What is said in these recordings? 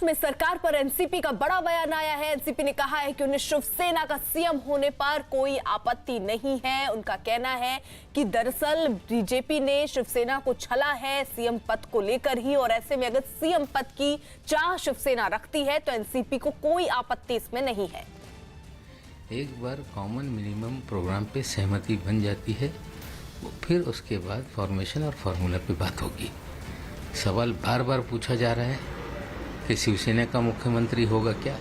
महाराष्ट्र में सरकार पर एनसीपी का बड़ा बयान आया है। एनसीपी ने कहा है कि उन्हें शिवसेना का सीएम होने पर कोई आपत्ति नहीं है। उनका कहना है कि दरअसल बीजेपी ने शिवसेना को छला है सीएम पद को लेकर ही, और ऐसे में अगर सीएम पद की चाह शिवसेना रखती है तो एनसीपी को कोई आपत्ति इसमें नहीं है। एक बार कॉमन मिनिमम प्रोग्राम पे सहमति बन जाती है, फिर उसके बाद फॉर्मेशन और फार्मूला पे बात होगी। सवाल बार बार पूछा जा रहा है कि शिवसेना का मुख्यमंत्री होगा क्या।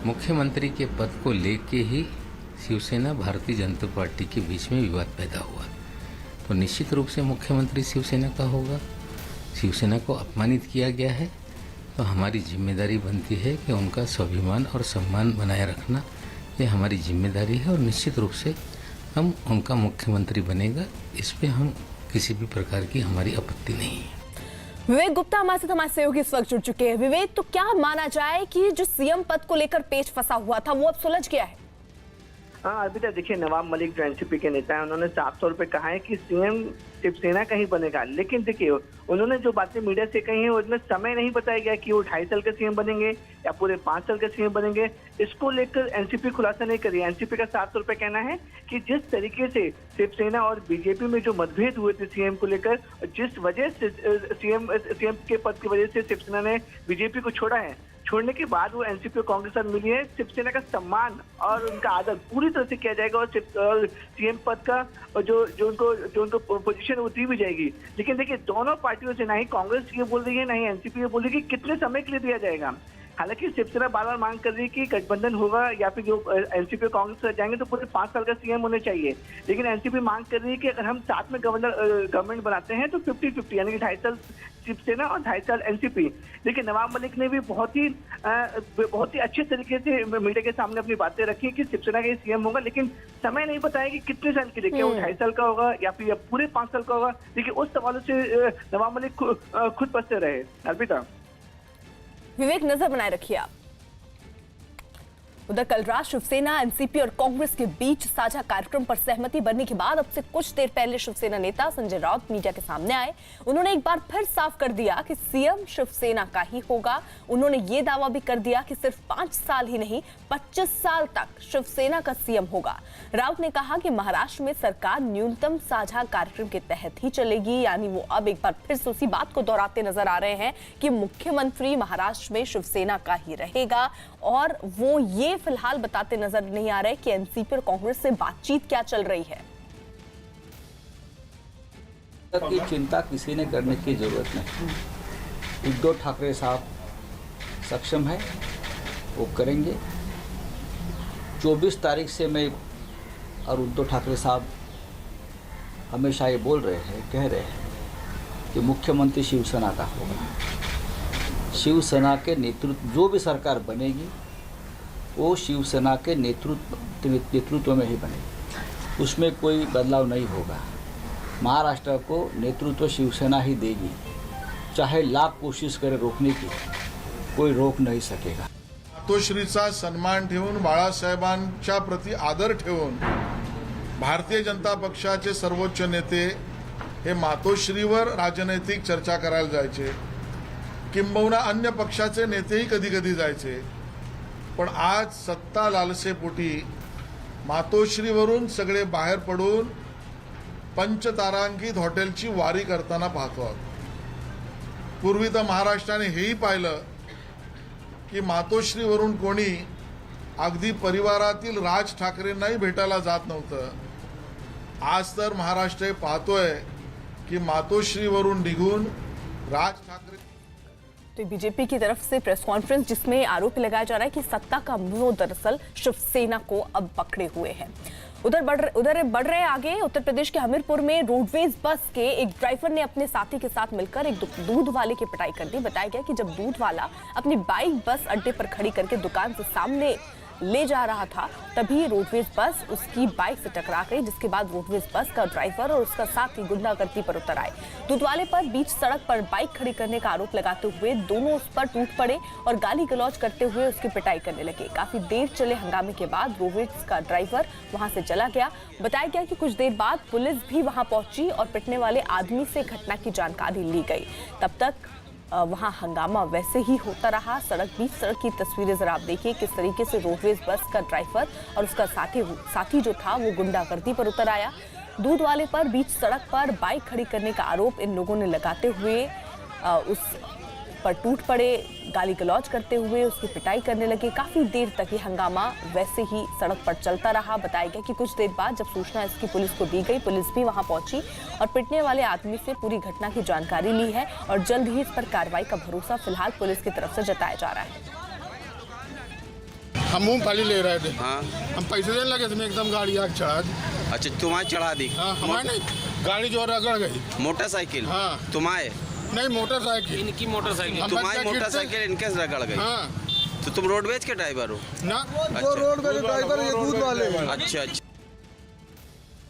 मुख्यमंत्री के पद को लेके ही शिवसेना भारतीय जनता पार्टी के बीच में विवाद पैदा हुआ, तो निश्चित रूप से मुख्यमंत्री शिवसेना का होगा। शिवसेना को अपमानित किया गया है, तो हमारी जिम्मेदारी बनती है कि उनका स्वाभिमान और सम्मान बनाए रखना, ये हमारी जिम्मेदारी है, और निश्चित रूप से हम उनका मुख्यमंत्री बनेगा, इस पे हम किसी भी प्रकार की हमारी आपत्ति नहीं है। विवेक गुप्ता हमारे सहयोगी इस वक्त जुड़ चुके हैं। विवेक, तो क्या माना जाए कि जो सीएम पद को लेकर पेच फंसा हुआ था वो अब सुलझ गया है? हाँ, अभी तक देखिए, नवाब मलिक जो एनसीपी के नेता हैं, उन्होंने साफ तौर पे कहा है कि सीएम शिवसेना का ही बनेगा। लेकिन देखिए, उन्होंने जो बातें मीडिया से कही है उसमें समय नहीं बताया गया कि वो 2.5 साल के सीएम बनेंगे या पूरे 5 साल के सीएम बनेंगे। इसको लेकर एनसीपी खुलासा नहीं करी। एनसीपी का साफ तौर पे कहना है कि जिस तरीके से शिवसेना और बीजेपी में जो मतभेद हुए थे सीएम को लेकर, जिस वजह से सीएम के पद की वजह से शिवसेना ने बीजेपी को छोड़ा है, छोड़ने के बाद वो एनसीपी और कांग्रेस साथ मिली है। शिवसेना का सम्मान और उनका आदर पूरी तरह से किया जाएगा, और सीएम पद का जो उनको पोजीशन वो दी भी जाएगी। लेकिन देखिए, दोनों पार्टियों से, ना ही कांग्रेस ये बोल रही है ना ही एनसीपी ये बोल रही है कि कितने समय के लिए दिया जाएगा। हालांकि शिवसेना बार बार मांग कर रही है कि गठबंधन होगा या फिर जो एनसीपी और कांग्रेस जाएंगे तो पूरे 5 साल का सीएम होने चाहिए। लेकिन एनसीपी मांग कर रही है कि अगर हम साथ में गवर्नमेंट बनाते हैं तो 50-50, यानी कि 2.5 साल शिवसेना और 2.5 साल एनसीपी। लेकिन नवाब मलिक ने भी बहुत ही अच्छे तरीके से मीडिया के सामने अपनी बातें रखी कि शिवसेना का सीएम होगा, लेकिन समय नहीं बताया कि कितने साल के लिए, क्या वो 2.5 साल का होगा या फिर पूरे 5 साल का होगा। देखिए, उस सवालों से नवाब मलिक खुद बचते रहे। अर्पिता, विवेक, नजर बनाए रखिए आप। उधर कल रात शिवसेना, एनसीपी और कांग्रेस के बीच साझा कार्यक्रम पर सहमति बनने के बाद अब से कुछ देर पहले शिवसेना नेता संजय राउत मीडिया के सामने आए। उन्होंने एक बार फिर साफ कर दिया कि सीएम शिवसेना का ही होगा। उन्होंने ये दावा भी कर दिया कि सिर्फ 5 साल ही नहीं 25 साल तक शिवसेना का सीएम होगा। राउत ने कहा कि महाराष्ट्र में सरकार न्यूनतम साझा कार्यक्रम के तहत ही चलेगी, यानी वो अब एक बार फिर से उसी बात को दोहराते नजर आ रहे हैं कि मुख्यमंत्री महाराष्ट्र में शिवसेना का ही रहेगा, और वो ये फिलहाल बताते नजर नहीं आ रहे कि एनसीपी और कांग्रेस से बातचीत क्या चल रही है। की चिंता किसी ने करने की जरूरत नहीं। उद्धव ठाकरे साहब सक्षम है, वो करेंगे। 24 तारीख से मैं और उद्धव ठाकरे साहब हमेशा ये बोल रहे हैं, कह रहे हैं कि मुख्यमंत्री शिवसेना का होगा। शिवसेना के नेतृत्व, जो भी सरकार बनेगी वो शिवसेना के नेतृत्व में ही बनेगी, उसमें कोई बदलाव नहीं होगा। महाराष्ट्र को नेतृत्व शिवसेना ही देगी, चाहे लाख कोशिश करे रोकने की, कोई रोक नहीं सकेगा। मातोश्रीचा सन्मान ठेवून, बाळासाहेबांच्या प्रति आदर ठेवून भारतीय जनता पक्षाचे सर्वोच्च नेते हे मातोश्रीवर राजनैतिक चर्चा करायला जायचे, किंबहुना अन्य पक्षाचे नेतेही कधी कधी जायचे। पण आज सत्ता लालसेपोटी मातोश्रीवरून सगळे बाहेर पडून पंचतारांकित हॉटेलची वारी करताना पाहतो आहोत। पूर्वी तर महाराष्ट्राने हेही पाहिलं की मातोश्रीवरून कोणी अगदी परिवारातील राज ठाकरेंनाही भेटायला जात नव्हतं। आज तर महाराष्ट्र हे पाहतोय की मातोश्रीवरून निघून राज ठाकरे। तो बीजेपी की तरफ से प्रेस कॉन्फ्रेंस, जिसमें आरोप लगाया जा रहा है कि सत्ता का मुंह दरअसल शिवसेना को अब पकड़े हुए हैं। उधर बढ़ रहे आगे उत्तर प्रदेश के हमीरपुर में रोडवेज बस के एक ड्राइवर ने अपने साथी के साथ मिलकर एक दूध वाले की पिटाई कर दी। बताया गया कि जब दूध वाला अपनी बाइक बस अड्डे पर खड़ी करके दुकान से सामने ले जा रहा था, तभी रोडवेज बस उसकी बाइक से टकरा गई, जिसके बाद रोडवेज बस का ड्राइवर और उसका साथी गुंडागर्दी पर उतर आए। दूधवाले पर बीच सड़क पर बाइक खड़ी करने का आरोप लगाते हुए दोनों उस पर टूट पड़े और गाली गलौज करते हुए उसकी पिटाई करने लगे। काफी देर चले हंगामे के बाद रोडवेज का ड्राइवर वहां से चला गया। बताया गया कि कुछ देर बाद पुलिस भी वहां पहुंची और पिटने वाले आदमी से घटना की जानकारी ली गई। तब तक वहां हंगामा वैसे ही होता रहा। बीच सड़क की तस्वीरें जरा आप देखिए, किस तरीके से रोडवेज बस का ड्राइवर और उसका साथी जो था वो गुंडागर्दी पर उतर आया। दूध वाले पर बीच सड़क पर बाइक खड़ी करने का आरोप इन लोगों ने लगाते हुए उस पर टूट पड़े, गाली गलौज करते हुए उसकी पिटाई करने लगे। काफी देर तक ये हंगामा वैसे ही सड़क पर चलता रहा। बताया गया कि कुछ देर बाद जब सूचना इसकी पुलिस को दी गई, पुलिस भी वहां पहुंची और पिटने वाले आदमी से पूरी घटना की जानकारी ली है और जल्द ही इस पर कार्रवाई का भरोसा फिलहाल पुलिस की तरफ से जताया जा रहा है। हम मूंगफली ले रहे थे। हाँ, हम पैसे देने लगे थे, एकदम गाड़ी आग चढ़ा दी। अच्छा, तुम्हारे चढ़ा दी? हाँ, हमारे नहीं, गाड़ी जो रगड़ गई। मोटरसाइकिल? हाँ। तुम्हारे नहीं, मोटरसाइकिल। इनकी मोटरसाइकिल? तुम्हारी मोटरसाइकिल इनके रगड़ गई? हाँ। तो तुम रोडवेज के ड्राइवर हो ना? अच्छा। रोडवेज ड्राइवर, ये दूध वाले। अच्छा अच्छा।